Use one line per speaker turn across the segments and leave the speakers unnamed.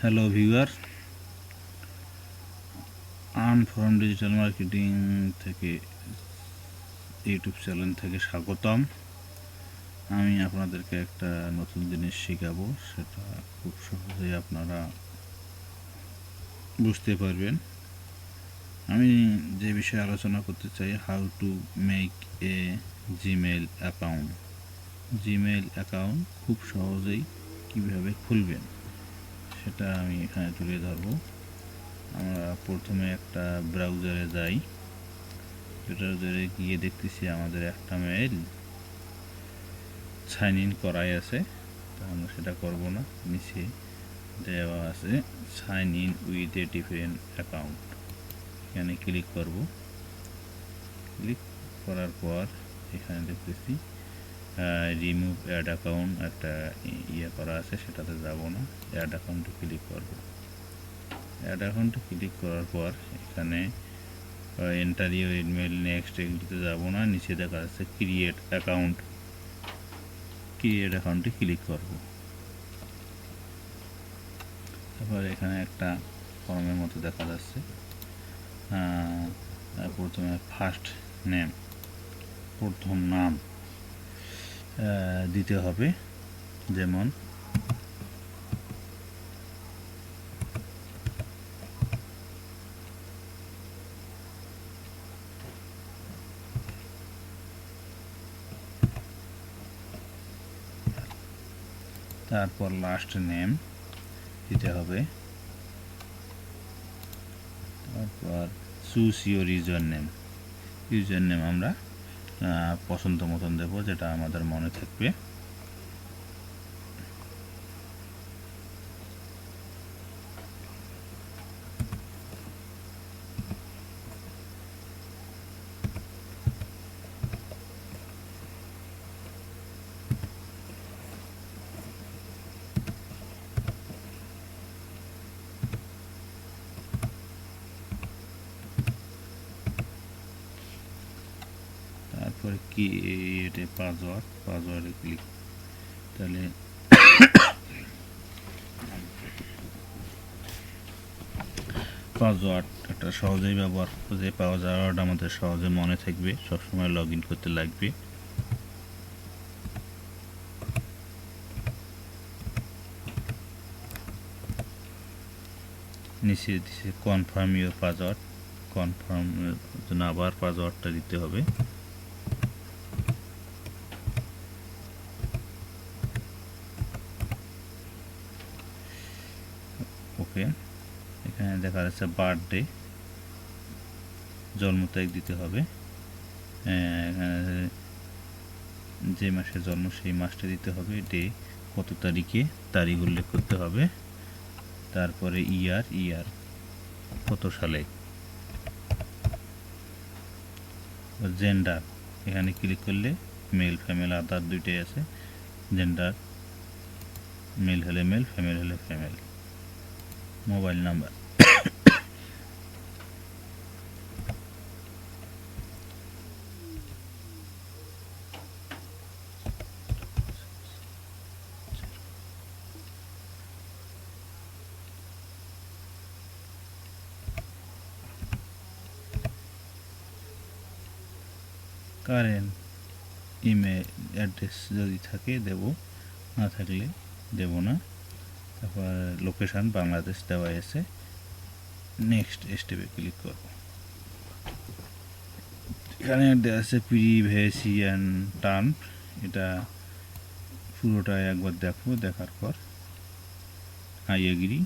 Hello viewer, earn from digital marketing থেকে YouTube channel থেকে স্বাগতম। আমি আপনাদেরকে একটা নতুন জিনিস শেখাবো, সেটা খুব সহজেই আপনারা বুঝতে পারবেন। আমি যে বিষয়ে আলোচনা করতে চাই, how to make a Gmail account. Gmail account খুব সহজেই কিভাবে খুলবেন সেটা আমি এখানে তুলে ধরবো। আমরা প্রথমে একটা ব্রাউজারে যাই। ব্রাউজারে গিয়ে দেখতেছি আমাদের একটা মেইল সাইন ইন করাই আছে, তো আমরা সেটা করব না। নিচে দেওয়া আছে sign in with a different account, এখানে ক্লিক করব। ক্লিক করার পর এখানে দেখতেছি রিমুভ অ্যাড অ্যাকাউন্ট একটা করা আছে, সেটাতে যাব না। অ্যাড অ্যাকাউন্টে ক্লিক করব। অ্যাড অ্যাকাউন্টে ক্লিক করার পর এখানে এন্টার ইউর ইমেল, নেক্সট, এগুলিতে যাব না। নিচে দেখা যাচ্ছে ক্রিয়েট অ্যাকাউন্ট, ক্রিয়েট অ্যাকাউন্টে ক্লিক করব। তারপর এখানে একটা ফর্মের মতো দেখা যাচ্ছে। প্রথমে ফার্স্ট নেম, প্রথম নাম দিতে হবে, যেমন তারপর লাস্ট নেম দিতে হবে। তারপর choose your user name. User name আমরা পছন্দ মতন দেবো, যেটা আমাদের মনে থাকবে। তারপরে কি এটা পাসওয়ার্ডে ক্লিক, তাহলে পাসওয়ার্ড একটা সহজেই ব্যবহার খুঁজে পাওয়া যাওয়াটা আমাদের সহজে মনে থাকবে, সবসময় লগ ইন করতে লাগবে। নিচে দিচ্ছে কনফার্ম ইউর পাসওয়ার্ড, কনফার্ম জন্য আবার পাসওয়ার্ডটা দিতে হবে। ওকে, এখানে দেখা যাচ্ছে বার্থডে, জন্ম তারিখ দিতে হবে। এখানে যে মাসে জন্ম সেই মাসটা দিতে হবে, ডে কত তারিখে, তারিখ উল্লেখ করতে হবে। তারপরে ইয়ার কত সালে। জেন্ডার, এখানে ক্লিক করলে মেল ফিমেল আদার দুইটাই আছে। জেন্ডার মেল হলে মেল, ফিমেল হলে female. Mobile number, current email address যদি থাকে দেব, না থাকলে দেব না। তারপর লোকেশান বাংলাদেশ দেওয়া আছে। নেক্সট স্টেপে ক্লিক করব। এখানে দেওয়া আছে প্রিভেসি অ্যান্ড টার্ম, এটা পুরোটাই একবার দেখো, দেখার পর আই এগ্রি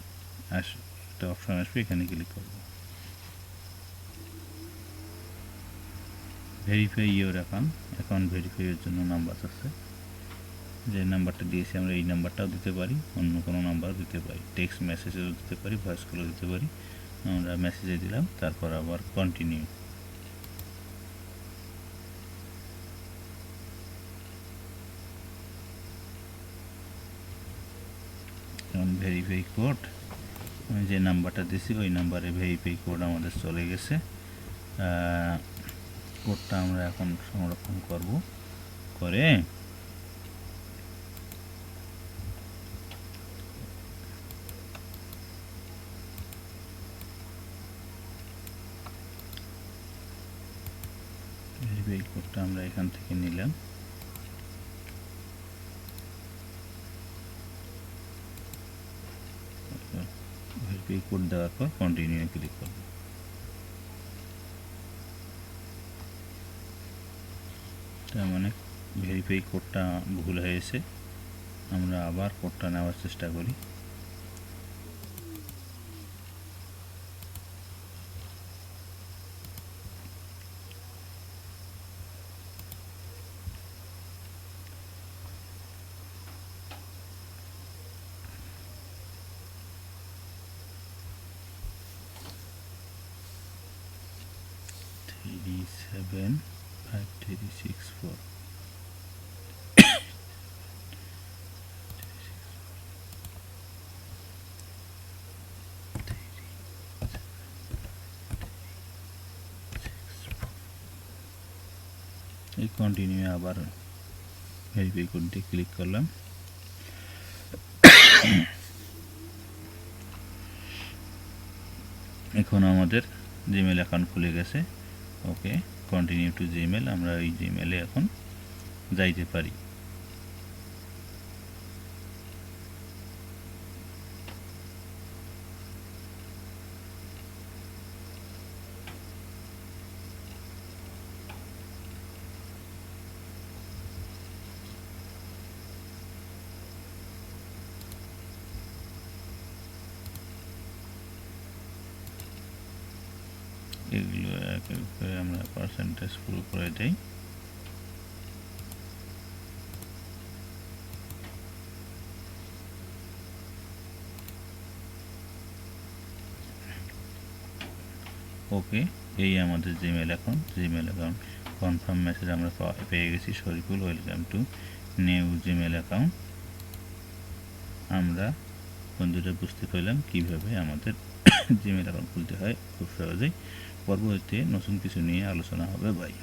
একটা অপশান আসবে, এখানে ক্লিক করব। ভেরিফাই ইউর অ্যাকাউন্ট ভেরিফাইয়ের জন্য নাম্বার আছে, যে নাম্বারটা দিয়েছি আমরা এই নাম্বারটাও দিতে পারি, অন্য কোনো নাম্বার দিতে পারি, টেক্সট মেসেজেও দিতে পারি, ভয়েস কলও দিতে পারি। আমরা মেসেজে দিলাম, তারপর আবার কন্টিনিউ। যেমন ভেরিফাই কোড, আমি যে নাম্বারটা দিয়েছি ওই নাম্বারে ভেরিফাই কোড আমাদের চলে গেছে। কোডটা আমরা এখন সংরক্ষণ করব, করে ভেরিফাই কোডটা আমরা এখান থেকে নিলাম। ভেরিফাই কোড দেওয়ার পর কন্টিনিউ ক্লিক করব। তার মানে ভেরিফাই কোডটা ভুল হয়েছে। আমরা আবার কোডটা নেওয়ার চেষ্টা করি। থ্রি সেভেন 5364 এই কন্টিনিউ আবার ভেরিফাই কোড দিয়ে ক্লিক করলাম। এখন আমাদের জিমেল অ্যাকাউন্ট খুলে গেছে। ওকে, কন্টিনিউ টু জিমেল। আমরা এই জিমেলে এখন যাইতে পারি। এগুলো এক এক করে আমরা পার্সেন্টেজ পুরো করে দেই। ওকে, এই আমাদের জিমেল অ্যাকাউন্ট। কনফার্ম মেসেজ আমরা পেয়ে গেছি, Shariful welcome to new Gmail account. আমরা বন্ধুরা বুঝতে পারলাম কিভাবে আমাদের জিমেল অ্যাকাউন্ট খুলতে হয় খুব সহজেই। পরবর্তীতে নতুন কিছু নিয়ে আলোচনা হবে। বাই।